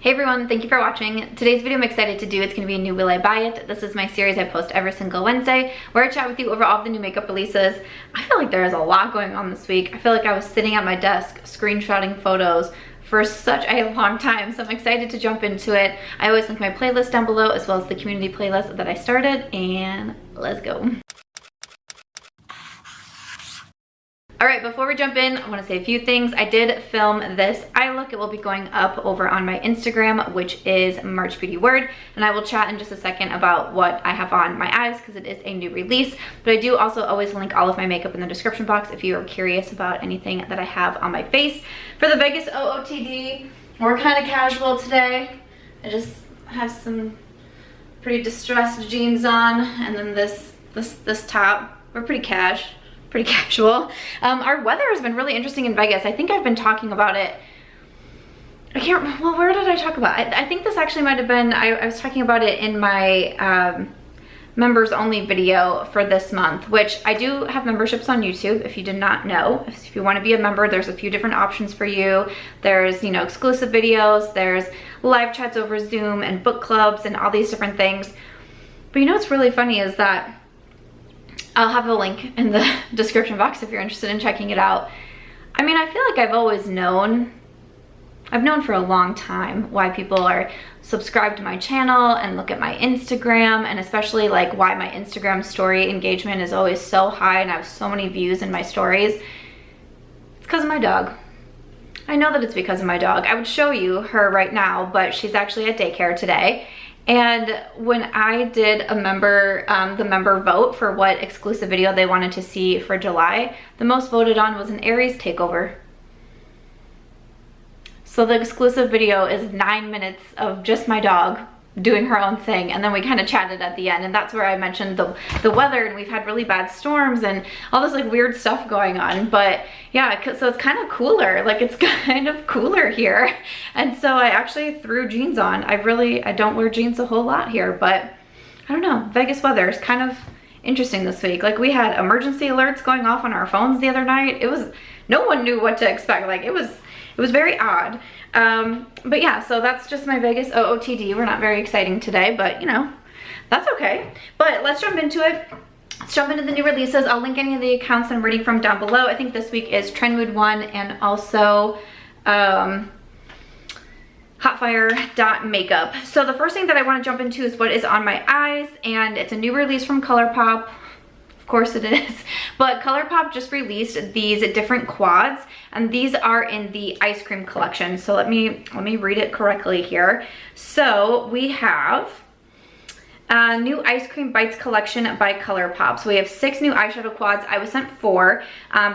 Hey everyone, thank you for watching. Today's video I'm excited to do, it's going to be a new Will I Buy It. This is my series I post every single Wednesday where I chat with you over all of the new makeup releases. I feel like there is a lot going on this week. I feel like I was sitting at my desk screenshotting photos for such a long time, so I'm excited to jump into it. I always link my playlist down below as well as the community playlist that I started, and let's go. Alright, before we jump in, I want to say a few things. I did film this eye look. It will be going up over on my Instagram, which is March Beauty Word, and I will chat in just a second about what I have on my eyes because it is a new release. But I do also always link all of my makeup in the description box if you are curious about anything that I have on my face. For the Vegas OOTD, we're kind of casual today. I just have some pretty distressed jeans on, and then this top. We're pretty casual. Our weather has been really interesting in Vegas. I think I've been talking about it. I can't remember, well, where did I talk about it? I think this actually might have been, I was talking about it in my members only video for this month, which I do have memberships on YouTube if you did not know. If you want to be a member, there's a few different options for you. There's, you know, exclusive videos, there's live chats over Zoom and book clubs and all these different things. But you know what's really funny is that I'll have a link in the description box if you're interested in checking it out. I mean, I feel like I've always known, for a long time why people are subscribed to my channel and look at my Instagram, and especially like why my Instagram story engagement is always so high and I have so many views in my stories. It's because of my dog. I know that it's because of my dog. I would show you her right now, but she's actually at daycare today. And when I did a the member vote for what exclusive video they wanted to see for July, the most voted on was an Aries takeover. So the exclusive video is 9 minutes of just my dog doing her own thing, and then we kind of chatted at the end, and that's where I mentioned the weather, and we've had really bad storms and all this like weird stuff going on. But yeah, so it's kind of cooler, like it's kind of cooler here, and so I actually threw jeans on. I don't wear jeans a whole lot here, but I don't know, Vegas weather is kind of interesting this week. Like we had emergency alerts going off on our phones the other night. No one knew what to expect. Like it was very odd. But yeah, so that's just my Vegas OOTD. We're not very exciting today, but you know, that's okay. But let's jump into it. Let's jump into the new releases. I'll link any of the accounts I'm reading from down below. I think this week is Trend Mood 1 and also Hotfire.makeup. So the first thing that I want to jump into is what is on my eyes, and it's a new release from Colourpop. Of course it is, but Colourpop just released these different quads, and these are in the ice cream collection. So let me read it correctly here. So we have a new ice cream bites collection by Colourpop. So we have 6 new eyeshadow quads. I was sent 4.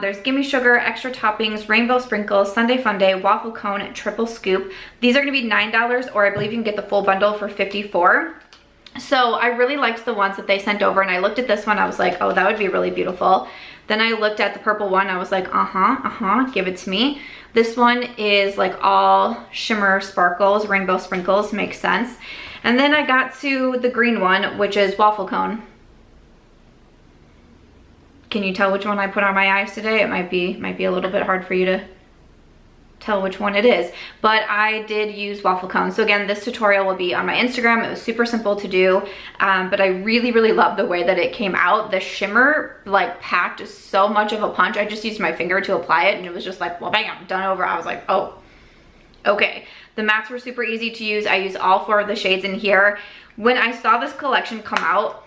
There's Gimme Sugar, Extra Toppings, Rainbow Sprinkles, Sundae Fundae, Waffle Cone, Triple Scoop. These are gonna be $9, or I believe you can get the full bundle for $54. So I really liked the ones that they sent over, and I looked at this one, I was like, oh, that would be really beautiful. Then I looked at the purple one, I was like, give it to me. This one is like all shimmer sparkles, rainbow sprinkles, makes sense. And then I got to the green one, which is Waffle Cone. Can you tell which one I put on my eyes today? It might be a little bit hard for you to tell which one it is, but I did use Waffle Cone. So again, this tutorial will be on my Instagram. It was super simple to do, but I really love the way that it came out. The shimmer like packed so much of a punch. I just used my finger to apply it, and it was just like, well, bam, done over. I was like, oh, okay. The mattes were super easy to use. I used all 4 of the shades in here. When I saw this collection come out,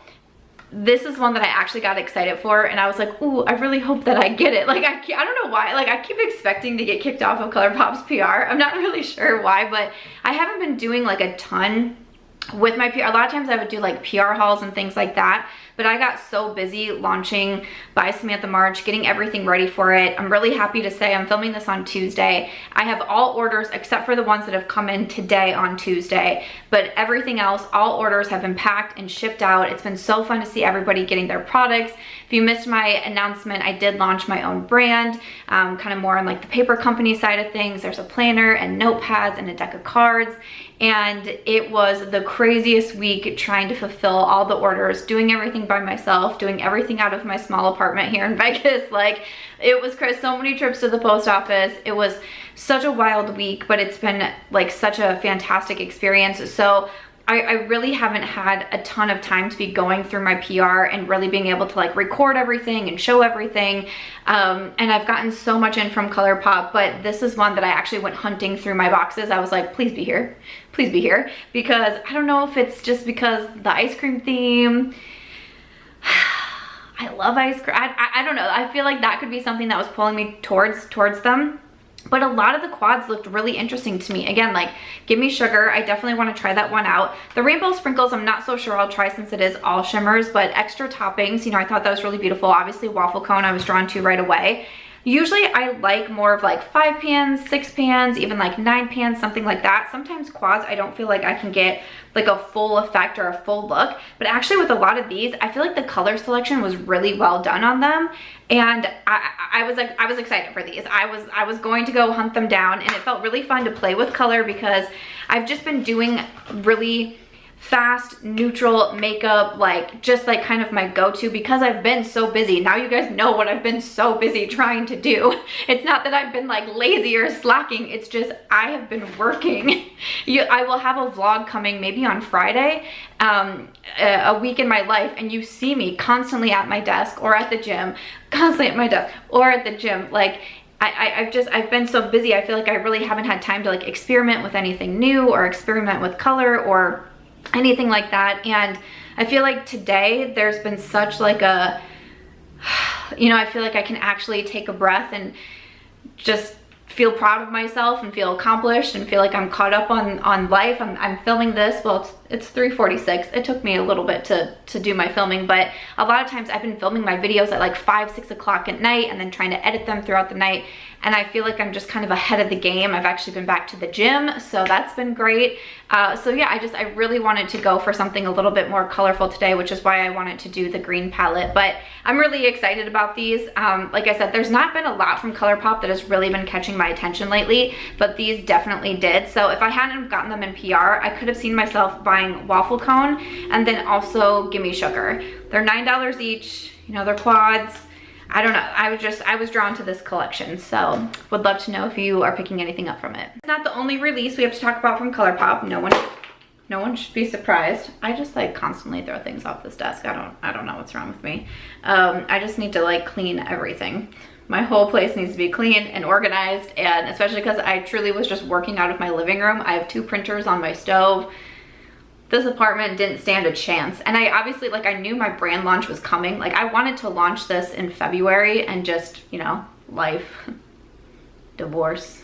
this is one that I actually got excited for, and I was like, ooh, I really hope that I get it. Like I don't know why, like I keep expecting to get kicked off of Colourpop's PR. I'm not really sure why, but I haven't been doing like a ton with my PR. A lot of times I would do like PR hauls and things like that, but I got so busy launching by Samantha March, getting everything ready for it. I'm really happy to say I'm filming this on Tuesday. I have all orders except for the ones that have come in today on Tuesday, but everything else, all orders have been packed and shipped out. It's been so fun to see everybody getting their products. If you missed my announcement, I did launch my own brand, kind of more on like the paper company side of things. There's a planner and notepads and a deck of cards, and it was the craziest week trying to fulfill all the orders, doing everything by myself, doing everything out of my small apartment here in Vegas. Like, it was crazy. So many trips to the post office. It was such a wild week, but it's been like such a fantastic experience. So I really haven't had a ton of time to be going through my PR and really being able to like record everything and show everything. And I've gotten so much in from Colourpop, but this is one that I actually went hunting through my boxes. I was like, please be here, because I don't know if it's just because the ice cream theme. I love ice cream. I don't know. I feel like that could be something that was pulling me towards them. But a lot of the quads looked really interesting to me. Again, like Gimme Sugar, I definitely want to try that one out. The Rainbow Sprinkles, I'm not so sure I'll try since it is all shimmers, but extra toppings, you know, I thought that was really beautiful. Obviously Waffle Cone I was drawn to right away. Usually I like more of like 5 pans, 6 pans, even like 9 pans, something like that. Sometimes quads, I don't feel like I can get like a full effect or a full look. But actually with a lot of these, I feel like the color selection was really well done on them. And I was excited for these. I was going to go hunt them down, and it felt really fun to play with color because I've just been doing really fast neutral makeup, like just like kind of my go-to because I've been so busy. Now you guys know what I've been so busy trying to do. It's not that I've been like lazy or slacking, it's just I have been working. I will have a vlog coming maybe on Friday, a week in my life, and you see me constantly at my desk or at the gym, like I've been so busy. I feel like I really haven't had time to like experiment with anything new or experiment with color or anything like that. And I feel like today there's been such like a, you know, I feel like I can actually take a breath and just feel proud of myself and feel accomplished and feel like I'm caught up on life. I'm filming this, well, it's 3:46. It took me a little bit to do my filming, but a lot of times I've been filming my videos at like 5, 6 o'clock at night and then trying to edit them throughout the night. And I feel like I'm just kind of ahead of the game. I've actually been back to the gym, so that's been great. So yeah, I really wanted to go for something a little bit more colorful today, which is why I wanted to do the green palette. But I'm really excited about these. Like I said, there's not been a lot from Colourpop that has really been catching my attention lately, but these definitely did. So if I hadn't gotten them in PR, I could have seen myself buying Waffle Cone and then also Gimme Sugar. They're $9 each, you know, they're quads. I don't know, I was drawn to this collection, so would love to know if you are picking anything up from it. It's not the only release we have to talk about from Colourpop. No one should be surprised. I just like constantly throw things off this desk. I don't know what's wrong with me. I just need to like clean everything. My whole place needs to be clean and organized, and especially because I truly was just working out of my living room. I have 2 printers on my stove. This apartment didn't stand a chance. And I obviously, like, I knew my brand launch was coming. Like, I wanted to launch this in February, and just, you know, life, divorce,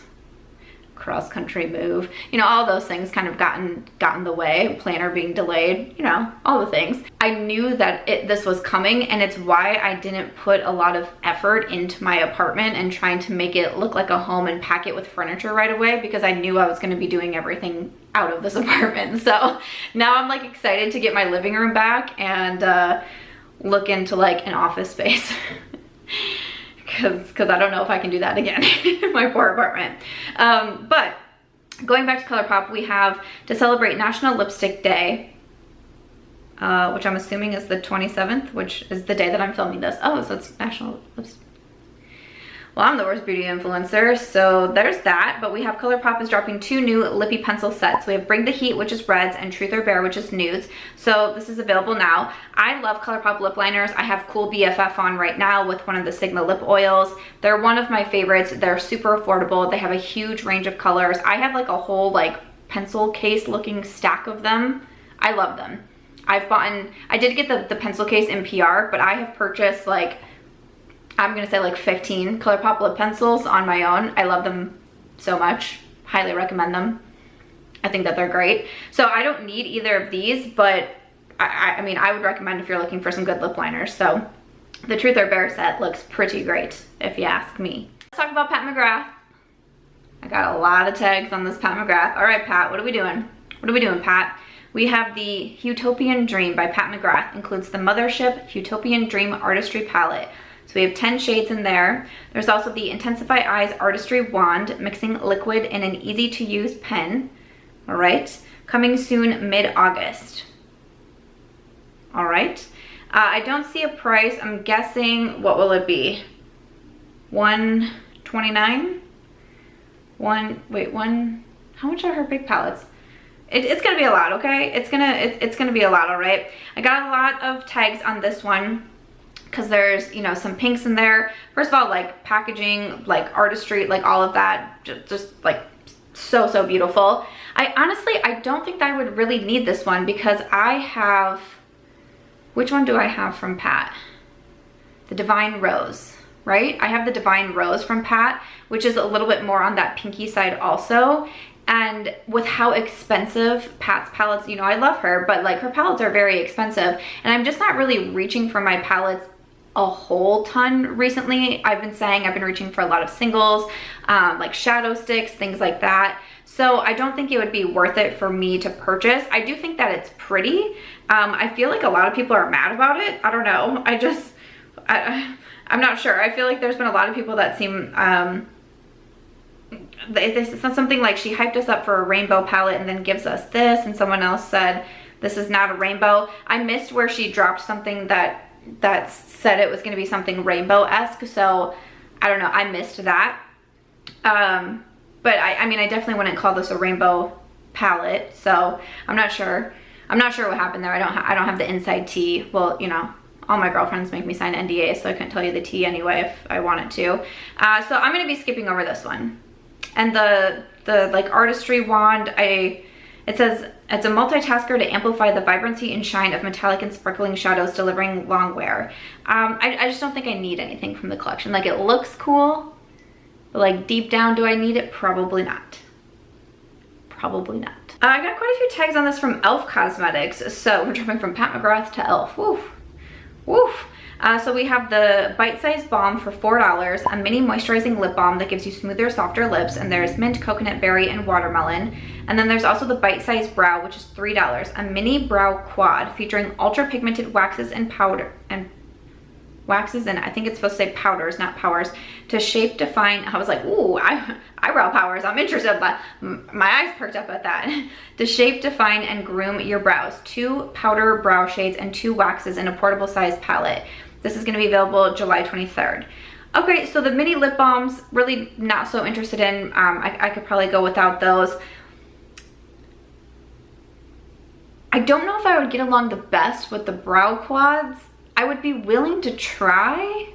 cross-country move, you know, all those things kind of got in the way, planner being delayed, you know, all the things. I knew that this was coming, and it's why I didn't put a lot of effort into my apartment and trying to make it look like a home and pack it with furniture right away, because I knew I was going to be doing everything out of this apartment. So now I'm like excited to get my living room back and look into like an office space. Because I don't know if I can do that again in my poor apartment. But going back to Colourpop, we have to celebrate National Lipstick Day, which I'm assuming is the 27th, which is the day that I'm filming this. Oh, so it's National Lipstick. Well, I'm the worst beauty influencer, so there's that. But we have Colourpop is dropping 2 new Lippie pencil sets. We have Bring the Heat, which is reds, and Truth or Bare, which is nudes. So this is available now. I love Colourpop lip liners. I have Cool BFF on right now with one of the Sigma lip oils. They're one of my favorites. They're super affordable. They have a huge range of colors. I have like a whole like pencil case looking stack of them. I love them. I did get the pencil case in PR, but I have purchased like, I'm gonna say like 15 Colourpop lip pencils on my own. I love them so much. Highly recommend them. I think that they're great. So I don't need either of these, but I mean, I would recommend if you're looking for some good lip liners. So the Truth or Bare set looks pretty great, if you ask me. Let's talk about Pat McGrath. I got a lot of tags on this Pat McGrath. All right, Pat, what are we doing? What are we doing, Pat? We have the Heutopian Dream by Pat McGrath. Includes the Mothership Heutopian Dream Artistry Palette. So we have 10 shades in there. There's also the Intensify Eyes Artistry Wand, mixing liquid in an easy to use pen. All right. coming soon mid-August. All right. I don't see a price. I'm guessing, what will it be? $129? How much are her big palettes? It's gonna be a lot, okay? It's gonna be a lot, all right? I got a lot of tags on this one because there's, you know, some pinks in there. First of all, like packaging, like artistry, like all of that, just like so beautiful. I don't think that I would really need this one because I have, which one do I have from Pat? The Divine Rose, right? I have the Divine Rose from Pat, which is a little bit more on that pinky side also. And with how expensive Pat's palettes, you know, I love her, but like her palettes are very expensive. And I'm just not really reaching for my palettes a whole ton recently. I've been reaching for a lot of singles, like shadow sticks, things like that. So I don't think it would be worth it for me to purchase. I do think that it's pretty. I feel like a lot of people are mad about it. I don't know. I'm not sure. I feel like there's been a lot of people that seem, it's not something like she hyped us up for a rainbow palette and then gives us this, and someone else said this is not a rainbow. I missed where she dropped something that said it was going to be something rainbow-esque, so I don't know, I missed that. But I mean, I definitely wouldn't call this a rainbow palette, so I'm not sure what happened there. I don't have the inside tea. Well, you know, all my girlfriends make me sign NDAs, so I couldn't tell you the tea anyway if I wanted to. So I'm going to be skipping over this one. And the like artistry wand, it says it's a multitasker to amplify the vibrancy and shine of metallic and sparkling shadows, delivering long wear. I just don't think I need anything from the collection. Like, it looks cool, but like deep down, do I need it? Probably not. Probably not. I got quite a few tags on this from e.l.f. Cosmetics. So we're jumping from Pat McGrath to e.l.f. Woof. Woof. So we have the bite-sized balm for $4, a mini moisturizing lip balm that gives you smoother, softer lips, and there's mint, coconut berry, and watermelon. And then there's also the bite-sized brow, which is $3, a mini brow quad featuring ultra pigmented waxes and powder and waxes, and I think it's supposed to say powders, not powers, to shape, define. I was like, ooh, eyebrow powers, I'm interested, but my eyes perked up at that. To shape, define, and groom your brows. 2 powder brow shades and 2 waxes in a portable size palette. This is going to be available July 23rd. Okay, so the mini lip balms, really not so interested in. I could probably go without those. I don't know if I would get along the best with the brow quads. I would be willing to try.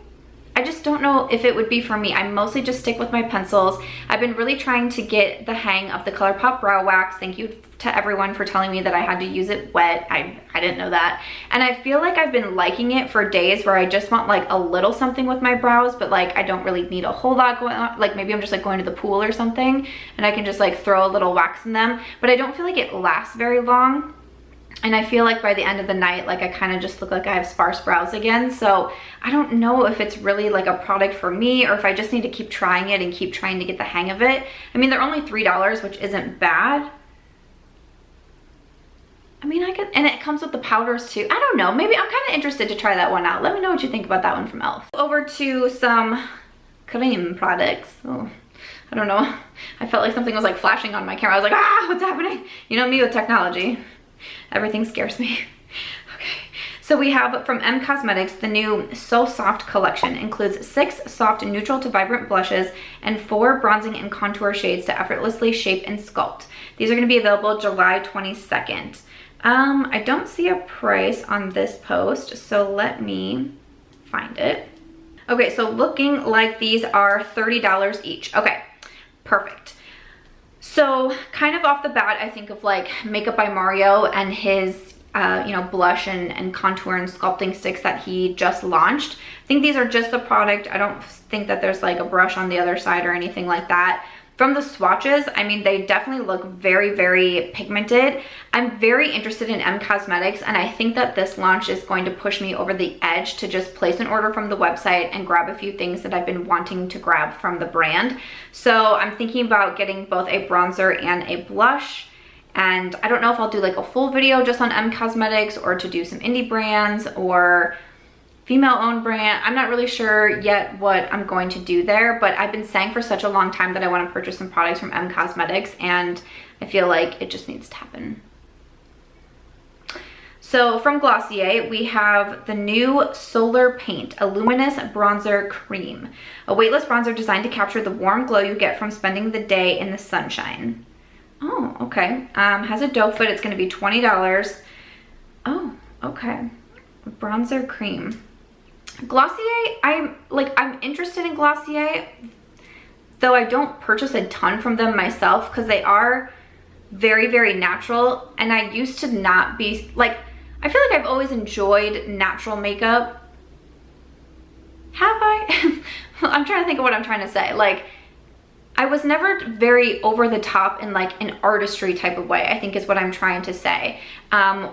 I just don't know if it would be for me. I mostly just stick with my pencils. I've been really trying to get the hang of the Colourpop Brow Wax. Thank you to everyone for telling me that I had to use it wet. I didn't know that. And I feel like I've been liking it for days where I just want like a little something with my brows, but like I don't really need a whole lot going on. Like maybe I'm just like going to the pool or something and I can just like throw a little wax in them, but I don't feel like it lasts very long. And I feel like by the end of the night, like I kind of just look like I have sparse brows again. So I don't know if it's really like a product for me or if I just need to keep trying it and keep trying to get the hang of it. I mean, they're only $3, which isn't bad. I mean, I could, and it comes with the powders too. I don't know, maybe I'm kind of interested to try that one out. Let me know what you think about that one from e.l.f. Over to some Creme products. Oh, I don't know. I felt like something was like flashing on my camera. I was like, ah, what's happening? You know me with technology. Everything scares me. Okay, so we have from M Cosmetics, the new So Soft collection. Includes 6 soft neutral to vibrant blushes and 4 bronzing and contour shades to effortlessly shape and sculpt. These are going to be available July 22nd. I don't see a price on this post, so let me find it. Okay, so looking like these are $30 each. Okay, perfect. So kind of off the bat, I think of like Makeup by Mario and his, you know, blush and contour and sculpting sticks that he just launched. I think these are just the product. I don't think that there's like a brush on the other side or anything like that. From the swatches, I mean, they definitely look very, very pigmented. I'm very interested in M Cosmetics, and I think that this launch is going to push me over the edge to just place an order from the website and grab a few things that I've been wanting to grab from the brand. So I'm thinking about getting both a bronzer and a blush. And I don't know if I'll do like a full video just on M Cosmetics or to do some indie brands, or female-owned brand. I'm not really sure yet what I'm going to do there, but I've been saying for such a long time that I want to purchase some products from Cosmetics, and I feel like it just needs to happen. So from Glossier, we have the new Solar Paint, a luminous bronzer cream. A weightless bronzer designed to capture the warm glow you get from spending the day in the sunshine. Oh, okay. Has a doe foot. It's going to be $20. Oh, okay. Bronzer cream. Glossier, I'm interested in Glossier, though I don't purchase a ton from them myself because they are very, very natural, and I used to not be, like, I feel like I've always enjoyed natural makeup. Have I? I'm trying to think of what I'm trying to say. Like, I was never very over the top in like an artistry type of way, I think is what I'm trying to say.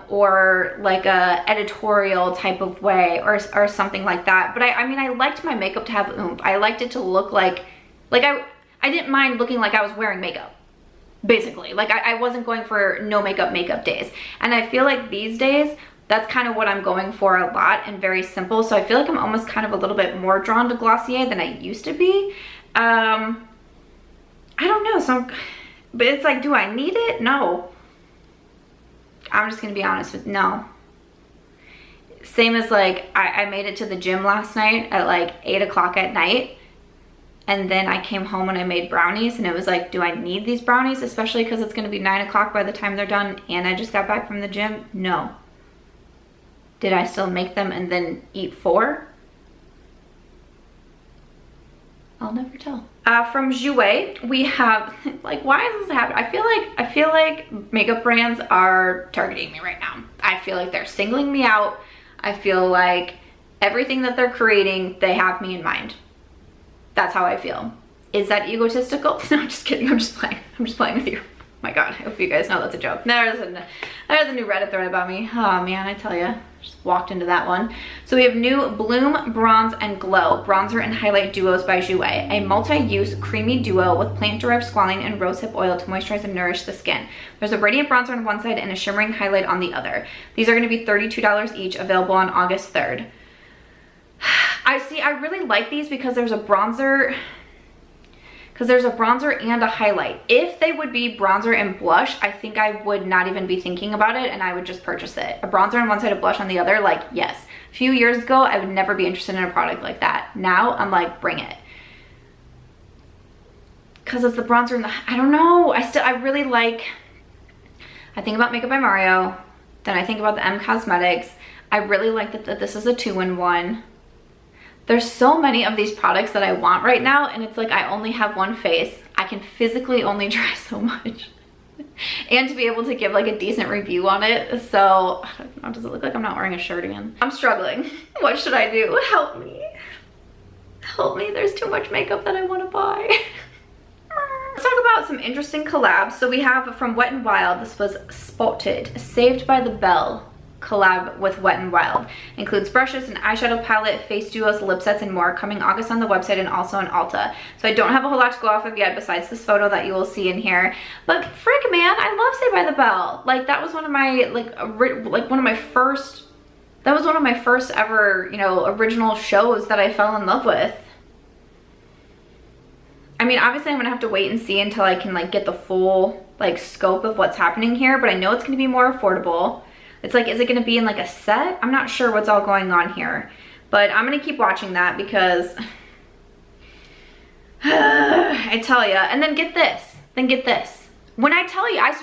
Or like a editorial type of way or something like that. But I mean, I liked my makeup to have oomph. I liked it to look like I didn't mind looking like I was wearing makeup. Basically, like I wasn't going for no makeup days. And I feel like these days, that's kind of what I'm going for a lot and very simple. So I feel like I'm almost kind of a little bit more drawn to Glossier than I used to be. I don't know, but it's like, do I need it? No. I'm just gonna be honest with no. Same as like, I made it to the gym last night at like 8 o'clock at night. And then I came home and I made brownies, and it was like, do I need these brownies? Especially because it's gonna be 9 o'clock by the time they're done, and I just got back from the gym? No. Did I still make them and then eat 4? I'll never tell. From Jouer, we have, like, why is this happening? I feel like makeup brands are targeting me right now. I feel like they're singling me out. I feel like everything that they're creating, they have me in mind. That's how I feel. Is that egotistical? No, I'm just kidding. I'm just playing. I'm just playing with you. My God, I hope you guys know that's a joke. There's a new Reddit thread about me. Oh man, I tell you, just walked into that one. So we have new Bloom Bronze and Glow Bronzer and Highlight Duos by Jouer, a multi-use creamy duo with plant-derived squalane and rosehip oil to moisturize and nourish the skin. There's a radiant bronzer on one side and a shimmering highlight on the other. These are going to be $32 each, available on August 3rd. I really like these because there's a bronzer and a highlight. If they would be bronzer and blush, I think I would not even be thinking about it and I would just purchase it. A bronzer on one side, a blush on the other, like, yes. A few years ago, I would never be interested in a product like that. Now, I'm like, bring it. Because it's the bronzer and the, I don't know. I really like, I think about Makeup by Mario, then I think about the Cosmetics. I really like that this is a 2-in-1. There's so many of these products that I want right now, and it's like I only have one face. I can physically only try so much. And to be able to give like a decent review on it. So, I don't know, does it look like I'm not wearing a shirt again? I'm struggling. What should I do? Help me. Help me, there's too much makeup that I want to buy. Let's talk about some interesting collabs. So we have from Wet n Wild, this was Spotted, Saved by the Bell collab with Wet n Wild. Includes brushes, an eyeshadow palette, face duos, lip sets, and more, coming August on the website and also on Ulta. So I don't have a whole lot to go off of yet besides this photo that you will see in here. But frick man, I love Saved by the Bell. Like that was one of my one of my first ever, you know, original shows that I fell in love with. I mean, obviously I'm gonna have to wait and see until I can like get the full like scope of what's happening here, but I know it's gonna be more affordable. It's like, is it gonna be in like a set? I'm not sure what's all going on here, but I'm gonna keep watching that because I tell ya. And then get this. When I tell you, I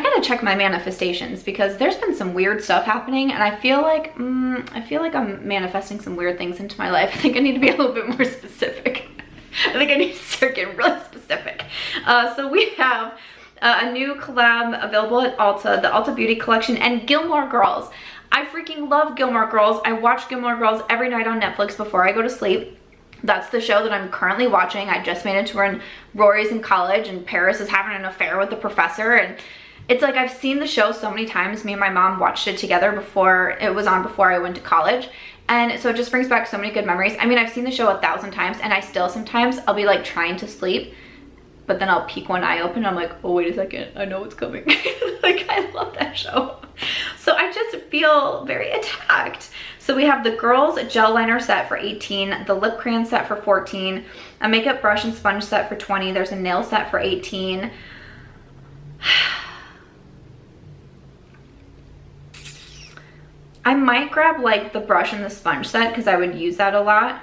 gotta check my manifestations because there's been some weird stuff happening, and I feel like I'm manifesting some weird things into my life. I think I need to be a little bit more specific. I think I need to start getting really specific. So we have a new collab available at Ulta, the Ulta Beauty Collection, and Gilmore Girls. I freaking love Gilmore Girls. I watch Gilmore Girls every night on Netflix before I go to sleep. That's the show that I'm currently watching. I just made it to when Rory's in college and Paris is having an affair with the professor, and it's like I've seen the show so many times. Me and my mom watched it together before it was on, before I went to college. And so it just brings back so many good memories. I mean, I've seen the show 1,000 times and I still sometimes, I'll be like trying to sleep but then I'll peek one eye open. I'm like, oh, wait a second, I know what's coming. Like, I love that show. So I just feel very attacked. So we have the girls gel liner set for $18, the lip crayon set for $14, a makeup brush and sponge set for $20. There's a nail set for $18. I might grab like the brush and the sponge set because I would use that a lot.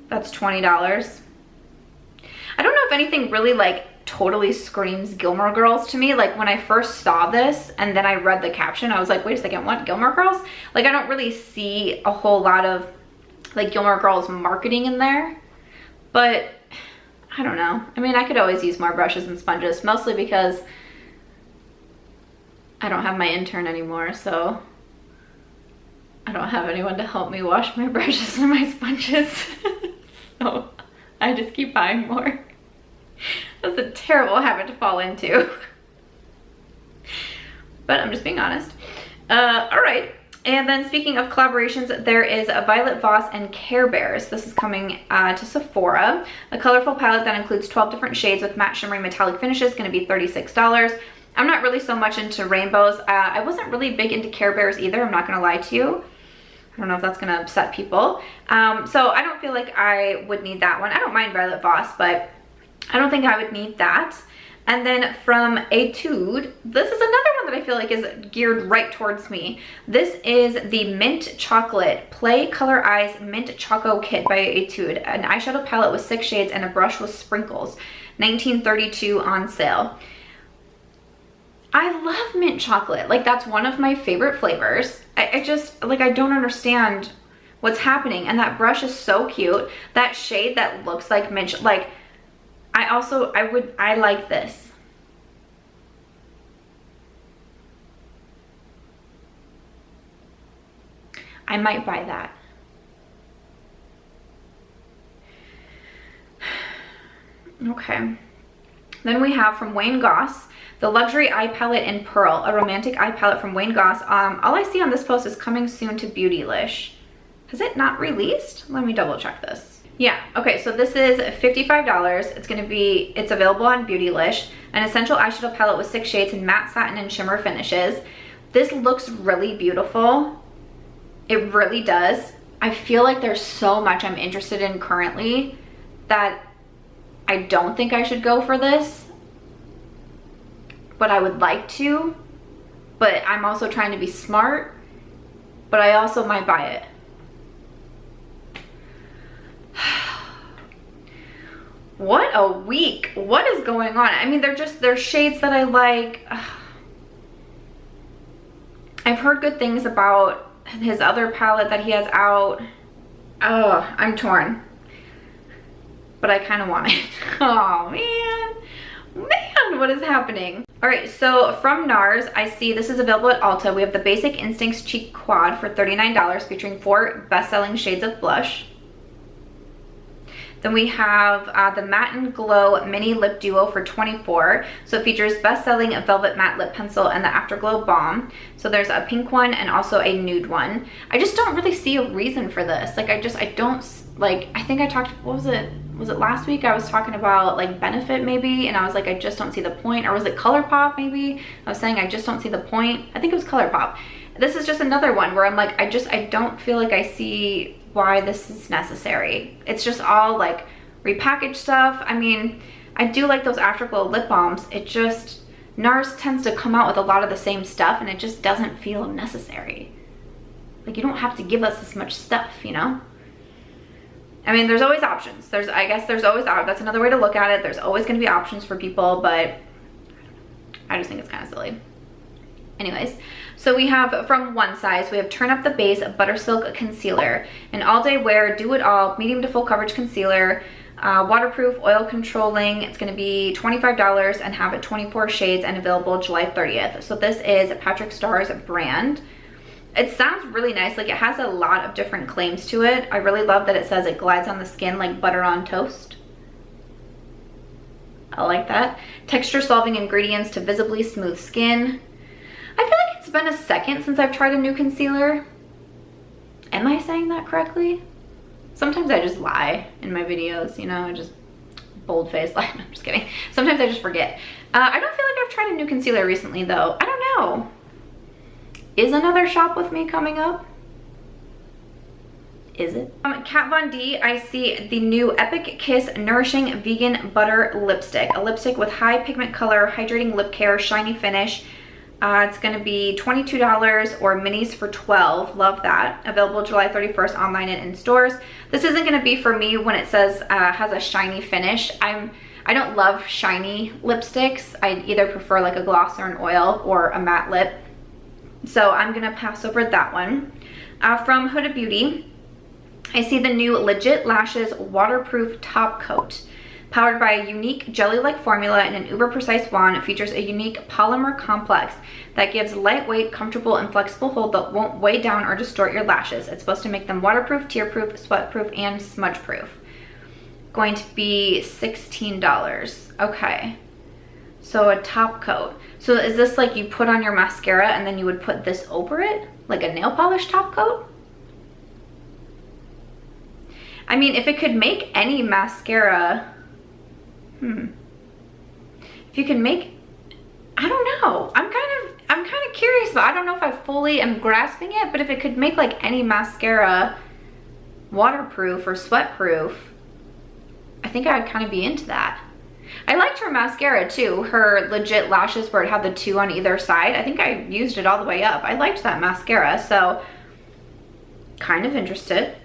That's $20. I don't know if anything really like totally screams Gilmore Girls to me. Like when I first saw this and then I read the caption, I was like, wait a second, what, Gilmore Girls? Like I don't really see a whole lot of like Gilmore Girls marketing in there, but I don't know. I mean, I could always use more brushes and sponges, mostly because I don't have my intern anymore, so I don't have anyone to help me wash my brushes and my sponges. So I just keep buying more. That's a terrible habit to fall into. But I'm just being honest. All right. And then speaking of collaborations, there is a Violet Voss and Care Bears. This is coming to Sephora. A colorful palette that includes 12 different shades with matte shimmery metallic finishes, going to be $36. I'm not really so much into rainbows. I wasn't really big into Care Bears either, I'm not going to lie to you. I don't know if that's going to upset people. So I don't feel like I would need that one. I don't mind Violet Voss, but I don't think I would need that. And then from Etude, this is another one that I feel like is geared right towards me. This is the Mint Chocolate Play Color Eyes Mint Choco Kit by Etude. An eyeshadow palette with 6 shades and a brush with sprinkles. $19.32 on sale. I love mint chocolate. Like that's one of my favorite flavors. I just, like, I don't understand what's happening. And that brush is so cute. That shade that looks like mint, like, I like this. I might buy that. Okay. Then we have from Wayne Goss, the Luxury Eye Palette in Pearl, a romantic eye palette from Wayne Goss. All I see on this post is coming soon to Beautylish. Has it not released? Let me double check this. Yeah, okay, so this is $55. It's available on Beautylish. An essential eyeshadow palette with 6 shades in matte, satin, and shimmer finishes. This looks really beautiful. It really does. I feel like there's so much I'm interested in currently that I don't think I should go for this, but I would like to. But I'm also trying to be smart, but I also might buy it. What a week. What is going on? I mean, they're shades that I like. I've heard good things about his other palette that he has out. Oh, I'm torn. But I kind of want it. Oh, man, what is happening? All right, so from NARS, I see this is available at Ulta. We have the Basic Instincts Cheek Quad for $39, featuring 4 best-selling shades of blush. Then we have the Matte and Glow Mini Lip Duo for $24. So it features best-selling Velvet Matte Lip Pencil and the Afterglow Balm. So there's a pink one and also a nude one. I just don't really see a reason for this. Like, I don't, like, I think I talked, what was it? Was it last week? I was talking about like Benefit maybe, and I was like, I just don't see the point. Or was it Colourpop maybe? I was saying I just don't see the point. I think it was Colourpop. This is just another one where I'm like, I don't feel like I see why this is necessary. It's just all like repackaged stuff. I mean, I do like those Afterglow lip balms. It just, NARS tends to come out with a lot of the same stuff and it just doesn't feel necessary. Like, you don't have to give us this much stuff, you know? I mean, there's always options. I guess there's always, that's another way to look at it. There's always going to be options for people, but I just think it's kind of silly. Anyways, so we have from One Size, we have Turn Up the Base Butter Silk Concealer. An all-day wear, do it all, medium to full coverage concealer, waterproof, oil controlling. It's going to be $25 and have 24 shades and available July 30th. So this is Patrick Starr's brand. It sounds really nice. Like, it has a lot of different claims to it. I really love that it says it glides on the skin like butter on toast. I like that. Texture solving ingredients to visibly smooth skin. I feel like it's been a second since I've tried a new concealer. Am I saying that correctly? Sometimes I just lie in my videos, you know, I just bold-faced. No, I'm just kidding. Sometimes I just forget. I don't feel like I've tried a new concealer recently though. I don't know. Is another shop with me coming up? Is it? Kat Von D, I see the new Epic Kiss Nourishing Vegan Butter Lipstick. A lipstick with high pigment color, hydrating lip care, shiny finish. It's going to be $22 or minis for $12. Love that. Available July 31st online and in stores. This isn't going to be for me when it says has a shiny finish. I don't love shiny lipsticks. I either prefer like a gloss or an oil or a matte lip. So I'm going to pass over that one. From Huda Beauty, I see the new Legit Lashes Waterproof Top Coat. Powered by a unique jelly-like formula and an uber-precise wand, it features a unique polymer complex that gives lightweight, comfortable, and flexible hold that won't weigh down or distort your lashes. It's supposed to make them waterproof, tear-proof, sweat-proof, and smudge-proof. Going to be $16. Okay. So a top coat. So is this like you put on your mascara and then you would put this over it? Like a nail polish top coat? I mean, if it could make any mascara, if you can make, I don't know. I'm kind of curious, but I don't know if I fully am grasping it, but if it could make like any mascara waterproof or sweatproof, I think I'd kind of be into that. I liked her mascara too, her Legit Lashes where it had the two on either side. I think I used it all the way up. I liked that mascara, so kind of interested.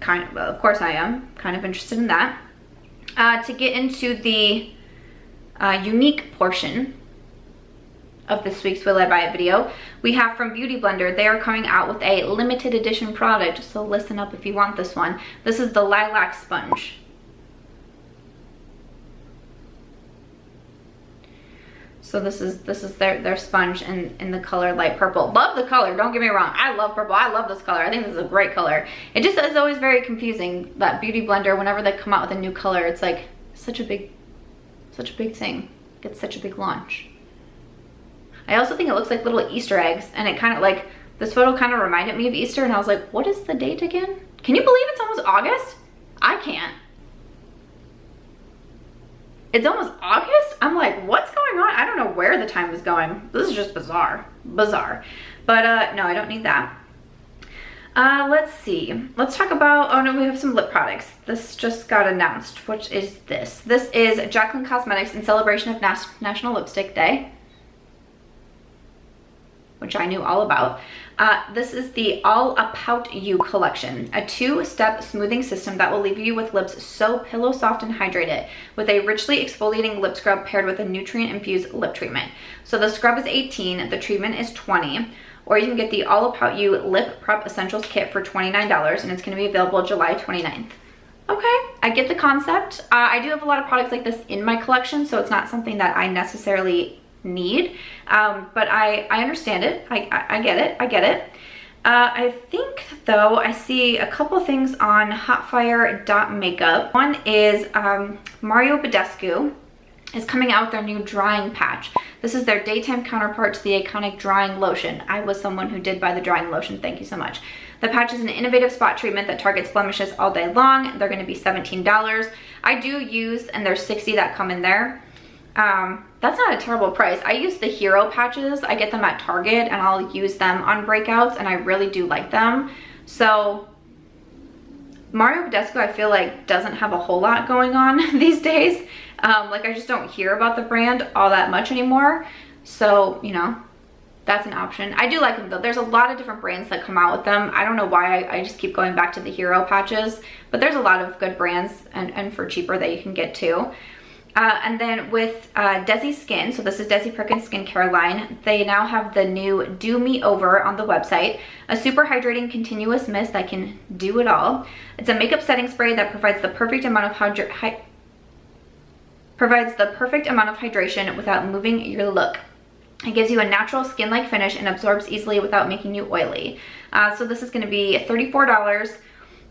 Well, of course I am kind of interested in that. To get into the unique portion of this week's Will I Buy It video, we have from Beautyblender. They are coming out with a limited edition product, so listen up if you want this one. This is the Lilac Sponge. So this is their sponge in the color light purple. Love the color, don't get me wrong. I love purple. I love this color. I think this is a great color. It just is always very confusing that Beautyblender, whenever they come out with a new color, it's like such a big thing. It's such a big launch. I also think it looks like little Easter eggs, and it kind of like, this photo kind of reminded me of Easter, and I was like, what is the date again? Can you believe it's almost August? I can't. It's almost August? I'm like, what's going on? I don't know where the time is going. This is just bizarre. Bizarre. But no, I don't need that. Let's see. Let's talk about, oh no, we have some lip products. This just got announced. Which is this? This is Jaclyn Cosmetics in celebration of National Lipstick Day, which I knew all about. This is the All Apout You collection, a two-step smoothing system that will leave you with lips so pillow soft and hydrated, with a richly exfoliating lip scrub paired with a nutrient-infused lip treatment. So the scrub is 18, the treatment is 20, or you can get the All Apout You Lip Prep Essentials Kit for $29, and it's going to be available July 29th. Okay, I get the concept. I do have a lot of products like this in my collection, so it's not something that I necessarily need, but I understand it. I get it. I think though I see a couple things on hotfire.makeup. One is Mario Badescu is coming out with their new drying patch. This is their daytime counterpart to the iconic drying lotion. I was someone who did buy the drying lotion, thank you so much. The patch is an innovative spot treatment that targets blemishes all day long. They're going to be $17. I do use, and there's 60 that come in there. That's not a terrible price. I use the Hero patches. I get them at Target and I'll use them on breakouts, and I really do like them. So Mario Badescu, I feel like doesn't have a whole lot going on these days. Like I just don't hear about the brand all that much anymore. So, you know, that's an option. I do like them though. There's a lot of different brands that come out with them. I don't know why I just keep going back to the Hero patches, but there's a lot of good brands and for cheaper that you can get too. And then with Dezi Skin, so this is Dezi Perkins skincare line, they now have the new Do Me Over on the website, a super hydrating continuous mist that can do it all. It's a makeup setting spray that provides the perfect amount of hydration without moving your look. It gives you a natural skin-like finish and absorbs easily without making you oily. So this is going to be $34.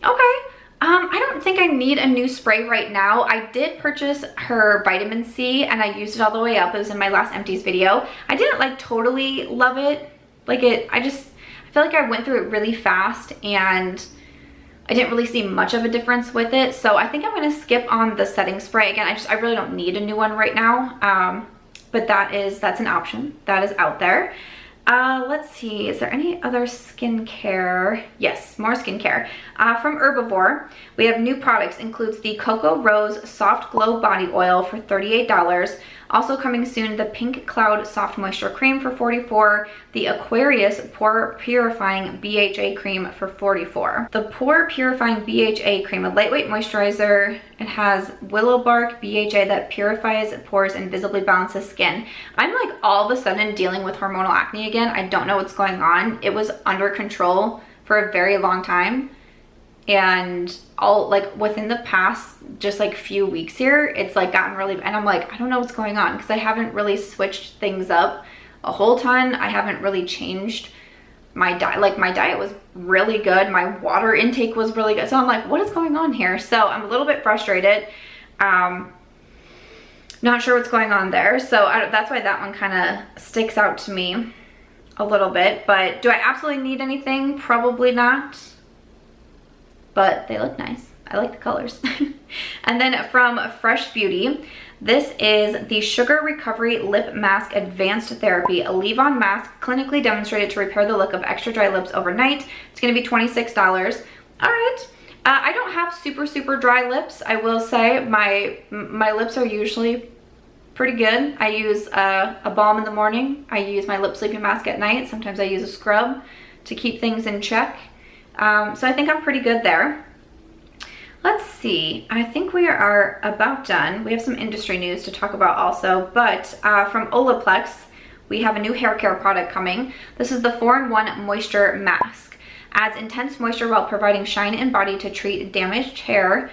Okay. I don't think I need a new spray right now. I did purchase her vitamin C and I used it all the way up. It was in my last empties video. I didn't like totally love it. Like I feel like I went through it really fast, and I didn't really see much of a difference with it. So I think I'm gonna skip on the setting spray. Again, I really don't need a new one right now. But that's an option that is out there. Let's see, is there any other skincare? Yes, more skincare. From Herbivore, we have new products, includes the Cocoa Rose Soft Glow Body Oil for $38. Also coming soon, the Pink Cloud Soft Moisture Cream for $44. The Aquarius Pore Purifying BHA Cream for $44. The Pore Purifying BHA Cream, a lightweight moisturizer. It has willow bark BHA that purifies pores and visibly balances skin. I'm like all of a sudden dealing with hormonal acne again. I don't know what's going on. It was under control for a very long time. And all like within the past just like few weeks here, it's like gotten really, and I'm like, I don't know what's going on, because I haven't really switched things up a whole ton. I haven't really changed my diet. Like my diet was really good. My water intake was really good. So I'm like, what is going on here? So I'm a little bit frustrated. Not sure what's going on there. So that's why that one kind of sticks out to me a little bit. But do I absolutely need anything? Probably not. But they look nice. I like the colors. And then from Fresh Beauty, this is the Sugar Recovery Lip Mask Advanced Therapy, a leave-on mask clinically demonstrated to repair the look of extra dry lips overnight. It's gonna be $26. All right. I don't have super dry lips. I will say my lips are usually pretty good. I use a balm in the morning. I use my lip sleeping mask at night. Sometimes I use a scrub to keep things in check. So I think I'm pretty good there. Let's see, I think we are about done. We have some industry news to talk about also, but from Olaplex, we have a new hair care product coming. This is the 4-in-1 Moisture Mask. Adds intense moisture while providing shine and body to treat damaged hair.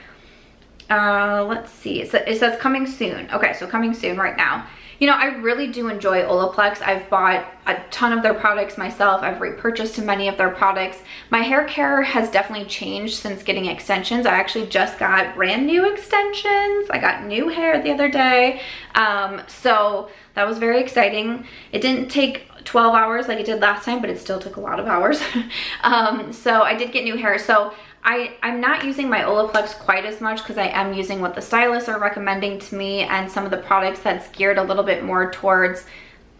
Let's see, it says coming soon. Okay, so coming soon right now. You know, I really do enjoy Olaplex. I've bought a ton of their products myself. I've repurchased many of their products. My hair care has definitely changed since getting extensions. I actually just got brand new extensions. I got new hair the other day. So that was very exciting. It didn't take 12 hours like it did last time, but it still took a lot of hours. So I did get new hair. So I'm not using my Olaplex quite as much because I am using what the stylists are recommending to me and some of the products that's geared a little bit more towards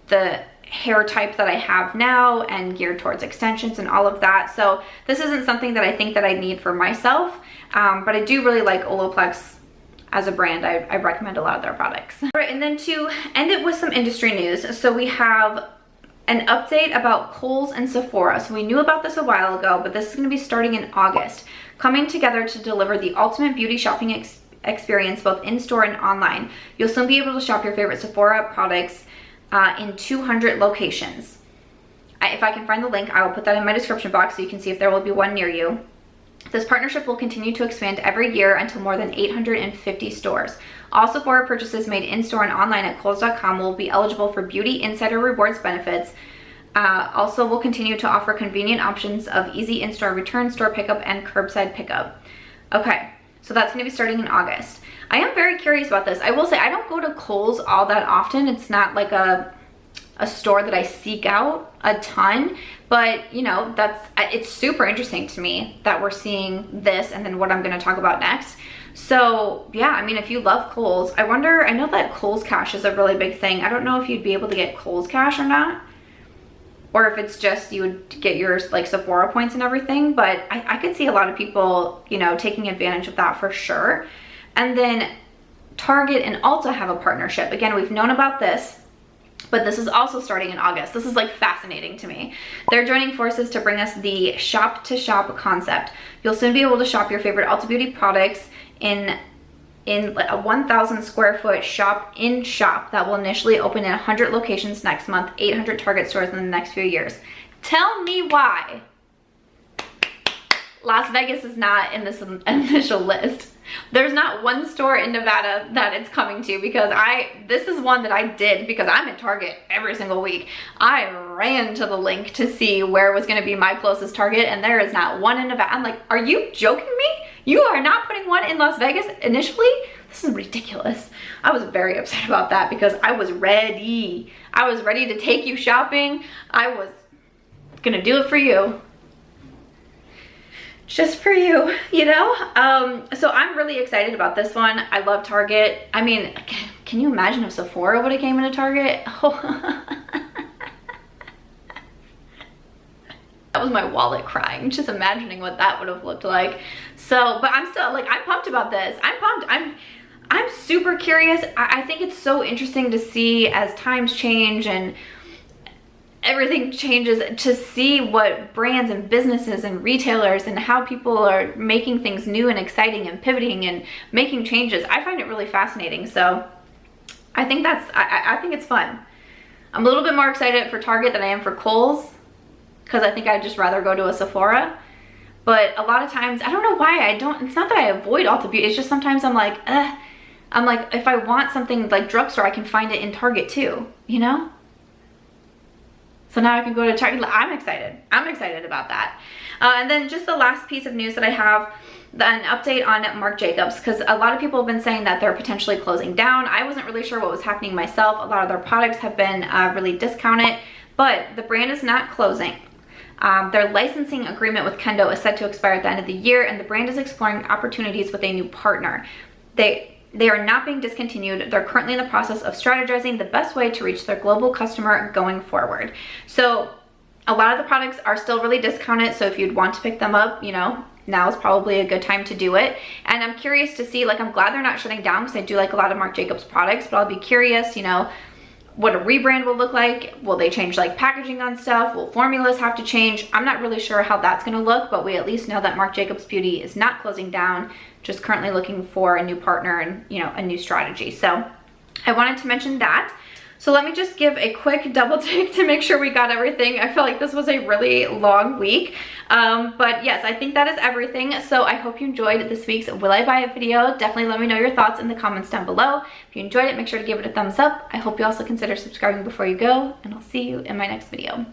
the hair type that I have now and geared towards extensions and all of that. So this isn't something that I think that I need for myself, but I do really like Olaplex as a brand. I recommend a lot of their products. All right, and then to end it with some industry news. So we have an update about Kohl's and Sephora. So we knew about this a while ago, but this is going to be starting in August, coming together to deliver the ultimate beauty shopping experience both in-store and online. You'll soon be able to shop your favorite Sephora products in 200 locations. If I can find the link, I will put that in my description box so you can see if there will be one near you. This partnership will continue to expand every year until more than 850 stores. All Sephora purchases made in-store and online at Kohls.com will be eligible for Beauty Insider Rewards benefits. Also, we'll continue to offer convenient options of easy in-store return, store pickup, and curbside pickup. Okay, so that's going to be starting in August. I am very curious about this. I will say I don't go to Kohl's all that often. It's not like a store that I seek out a ton, but you know, it's super interesting to me that we're seeing this and then what I'm going to talk about next. So yeah, I mean, if you love Kohl's, I know that Kohl's Cash is a really big thing. I don't know if you'd be able to get Kohl's Cash or not, or if it's just you would get your like Sephora points and everything, but I could see a lot of people, you know, taking advantage of that for sure. And then Target and Ulta have a partnership. Again, we've known about this, but this is also starting in August. This is like fascinating to me. They're joining forces to bring us the shop to shop concept. You'll soon be able to shop your favorite Ulta Beauty products in a 1,000 square foot shop-in-shop that will initially open in 100 locations next month, 800 Target stores in the next few years. Tell me why Las Vegas is not in this initial list. There's not one store in Nevada that it's coming to, because this is one that I did because I'm at Target every single week. I ran to the link to see where was going to be my closest Target, and there is not one in Nevada. I'm like, are you joking me? You are not putting one in Las Vegas initially? This is ridiculous. I was very upset about that because I was ready. I was ready to take you shopping. I was gonna do it for you. just for you, you know? So I'm really excited about this one. I love Target. I mean, can you imagine if Sephora would have came into Target? Oh. That was my wallet crying, just imagining what that would have looked like. So, but I'm still, like, I'm pumped about this. I'm pumped. I'm super curious. I think it's so interesting to see as times change and everything changes, to see what brands and businesses and retailers and how people are making things new and exciting and pivoting and making changes. I find it really fascinating. So I think I think it's fun. I'm a little bit more excited for Target than I am for Kohl's, because I think I'd just rather go to a Sephora. But a lot of times, I don't know why it's not that I avoid Ulta Beauty, it's just sometimes I'm like, if I want something like drugstore, I can find it in Target too, you know? So now I can go to Target. I'm excited. I'm excited about that. And then just the last piece of news that I have, an update on Marc Jacobs, because a lot of people have been saying that they're potentially closing down. I wasn't really sure what was happening myself. A lot of their products have been really discounted, but the brand is not closing. Their licensing agreement with Kendo is set to expire at the end of the year, and the brand is exploring opportunities with a new partner. They are not being discontinued. They're currently in the process of strategizing the best way to reach their global customer going forward. So a lot of the products are still really discounted. So if you'd want to pick them up, you know, now is probably a good time to do it. And I'm curious to see, like, I'm glad they're not shutting down, because I do like a lot of Marc Jacobs products, but I'll be curious, you know, what a rebrand will look like. Will they change like packaging on stuff? Will formulas have to change? I'm not really sure how that's gonna look, but we at least know that Marc Jacobs Beauty is not closing down, just currently looking for a new partner and, you know, a new strategy. So I wanted to mention that. So let me just give a quick double take to make sure we got everything. I feel like this was a really long week. But yes, I think that is everything. So I hope you enjoyed this week's Will I Buy It video. Definitely let me know your thoughts in the comments down below. If you enjoyed it, make sure to give it a thumbs up. I hope you also consider subscribing before you go, and I'll see you in my next video.